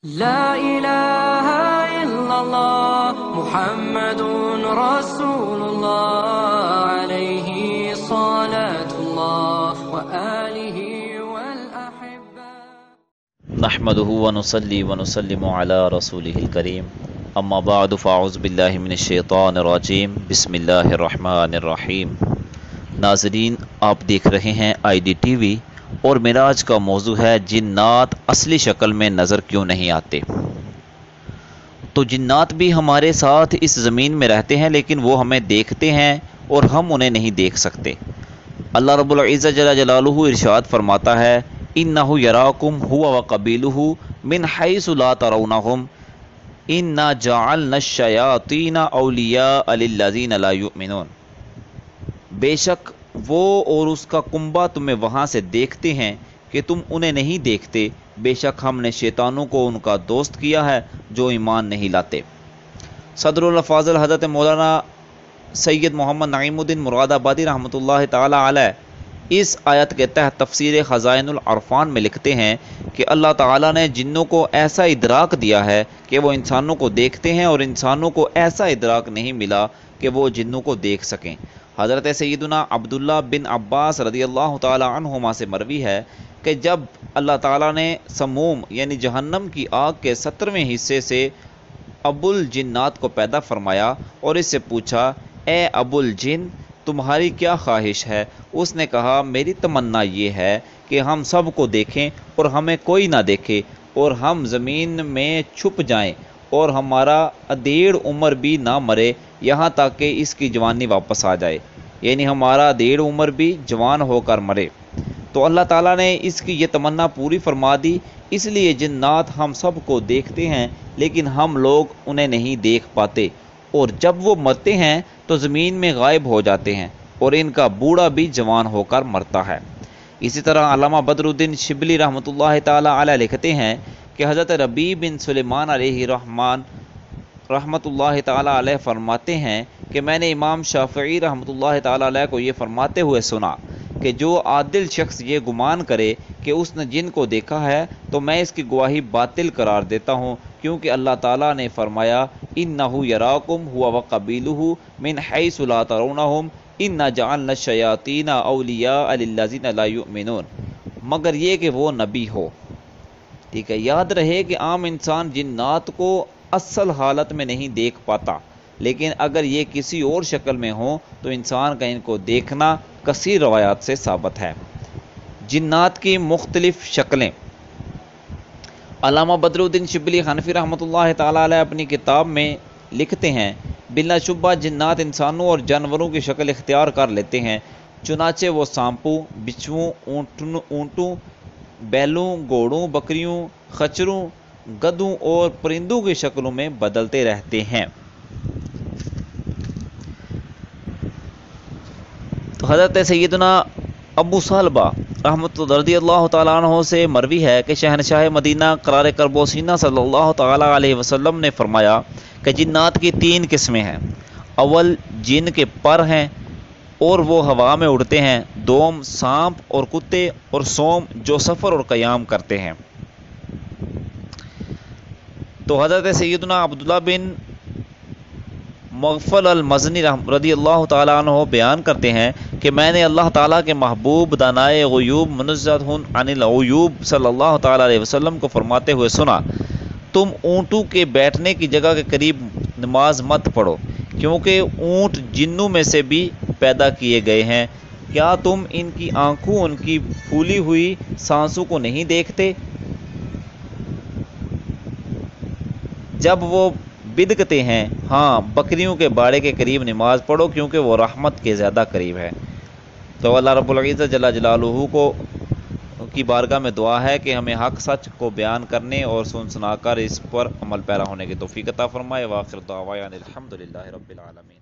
لا إله إلا الله محمد رسول الله عليه صلاة الله وآله والأحبة نحمده ونصلي ونسلم على رسوله الكريم اما بعد فاعوذ باللہ من الشیطان الرجیم بسم اللہ الرحمن الرحیم۔ ناظرین، آپ دیکھ رہے ہیں آئی ڈی ٹی وی اور معراج کا موضوع ہے جنات اصلی شکل میں نظر کیوں نہیں آتے۔ تو جنات بھی ہمارے ساتھ اس زمین میں رہتے ہیں لیکن وہ ہمیں دیکھتے ہیں اور ہم انہیں نہیں دیکھ سکتے۔ اللہ رب العزت جل جلالہ ارشاد فرماتا ہے اِنَّهُ يَرَاكُمْ هُوَ وَقَبِيلُهُ مِنْ حَيْثُ لَا تَرَوْنَهُمْ اِنَّا جَعَلْنَا الشَّيَاطِينَ أَوْلِيَاءَ لِلَّذِينَ لَا يُؤْمِنُونَ، بے شک وہ اور اس کا کنبہ تمہیں وہاں سے دیکھتے ہیں کہ تم انہیں نہیں دیکھتے، بے شک ہم نے شیطانوں کو ان کا دوست کیا ہے جو ایمان نہیں لاتے۔ صدر الفاضل حضرت مولانا سید محمد نعیم الدین مراد آبادی رحمۃ اللہ تعالی علیہ اس آیت کے تحت تفسیر خزائن العرفان میں لکھتے ہیں کہ اللہ تعالیٰ نے جنوں کو ایسا ادراک دیا ہے کہ وہ انسانوں کو دیکھتے ہیں اور انسانوں کو ایسا ادراک نہیں ملا کہ وہ جنوں کو دیکھ سکیں۔ حضرت سیدنا عبداللہ بن عباس رضی اللہ تعالی عنہما سے مروی ہے کہ جب اللہ تعالیٰ نے سموم یعنی جہنم کی آگ کے 17ویں حصے سے ابو الجنات کو پیدا فرمایا اور اس سے پوچھا، اے ابو الجن، تمہاری کیا خواہش ہے؟ اس نے کہا، میری تمنا یہ ہے کہ ہم سب کو دیکھیں اور ہمیں کوئی نہ دیکھے، اور ہم زمین میں چھپ جائیں اور ہمارا ادھیڑ عمر بھی نہ مرے یہاں تک کہ اس کی جوانی واپس آ جائے، یعنی ہمارا ادھیڑ عمر بھی جوان ہو کر مرے۔ تو اللہ تعالیٰ نے اس کی یہ تمنا پوری فرما دی، اس لیے جنات ہم سب کو دیکھتے ہیں لیکن ہم لوگ انہیں نہیں دیکھ پاتے، اور جب وہ مرتے ہیں تو زمین میں غائب ہو جاتے ہیں اور ان کا بوڑھا بھی جوان ہو کر مرتا ہے۔ اسی طرح علامہ بدر الدین شبلی رحمۃ اللہ تعالی علیہ لکھتے ہیں کہ حضرت ربیع بن سلیمان علیہ الرحمن رحمۃ اللہ تعالی علیہ فرماتے ہیں کہ میں نے امام شافعی رحمۃ اللہ تعالی علیہ کو یہ فرماتے ہوئے سنا کہ جو عادل شخص یہ گمان کرے کہ اس نے جن کو دیکھا ہے تو میں اس کی گواہی باطل قرار دیتا ہوں، کیونکہ اللہ تعالیٰ نے فرمایا اِنَّهُ يَرَاكُمْ هُوَ وَقَبِيلُهُ مِنْ حَيْثُ لَا تَرَوْنَهُمْ إِنَّا جَعَلْنَا الشَّيَاطِينَ أَوْلِيَاءَ لِلَّذِينَ لَا يُؤْمِنُونَ، مگر یہ کہ وہ نبی ہو۔ ٹھیک ہے، یاد رہے کہ عام انسان جنات کو اصل حالت میں نہیں دیکھ پاتا، لیکن اگر یہ کسی اور شکل میں ہوں تو انسان کا ان کو دیکھنا کثیر روایات سے ثابت ہے۔ جنات کی مختلف شکلیں۔ علامہ بدر الدین شبلی حنفی رحمۃ اللہ تعالی علیہ اپنی کتاب میں لکھتے ہیں، بلا شبہ جنات انسانوں اور جانوروں کی شکل اختیار کر لیتے ہیں، چنانچہ وہ سانپوں، بچھوؤں، اونٹوں، بیلوں، گھوڑوں، بکریوں، خچروں، گدھوں اور پرندوں کی شکلوں میں بدلتے رہتے ہیں۔ تو حضرت سیدنا ابو صالبہ رحمۃ رضی اللہ تعالیٰ عنہ سے مروی ہے کہ شہنشاہ مدینہ قرار کرب و سینہ صلی اللہ تعالیٰ علیہ وسلم نے فرمایا کہ جنات کی 3 قسمیں ہیں۔ اول جن کے پر ہیں اور وہ ہوا میں اڑتے ہیں، دوم سانپ اور کتے، اور سوم جو سفر اور قیام کرتے ہیں۔ تو حضرت سیدنا عبداللہ بن مغفل المزنی رضی اللہ تعالیٰ عنہ بیان کرتے ہیں کہ میں نے اللہ تعالیٰ کے محبوب دانائے غیوب منزہ عن العیوب صلی اللہ تعالیٰ علیہ وسلم کو فرماتے ہوئے سنا، تم اونٹوں کے بیٹھنے کی جگہ کے قریب نماز مت پڑھو، کیونکہ اونٹ جنوں میں سے بھی پیدا کیے گئے ہیں، کیا تم ان کی آنکھوں ان کی پھولی ہوئی سانسوں کو نہیں دیکھتے؟ جب وہ بدکتے ہیں، ہاں بکریوں کے باڑے کے قریب نماز پڑھو کیونکہ وہ رحمت کے زیادہ قریب ہے۔ تو اللہ رب العزت جل جلالہ کو کی بارگاہ میں دعا ہے کہ ہمیں حق سچ کو بیان کرنے اور سنا کر اس پر عمل پیرا ہونے کی توفیق عطا فرمائے۔ وآخر دعوانا الحمدللہ رب العالمین۔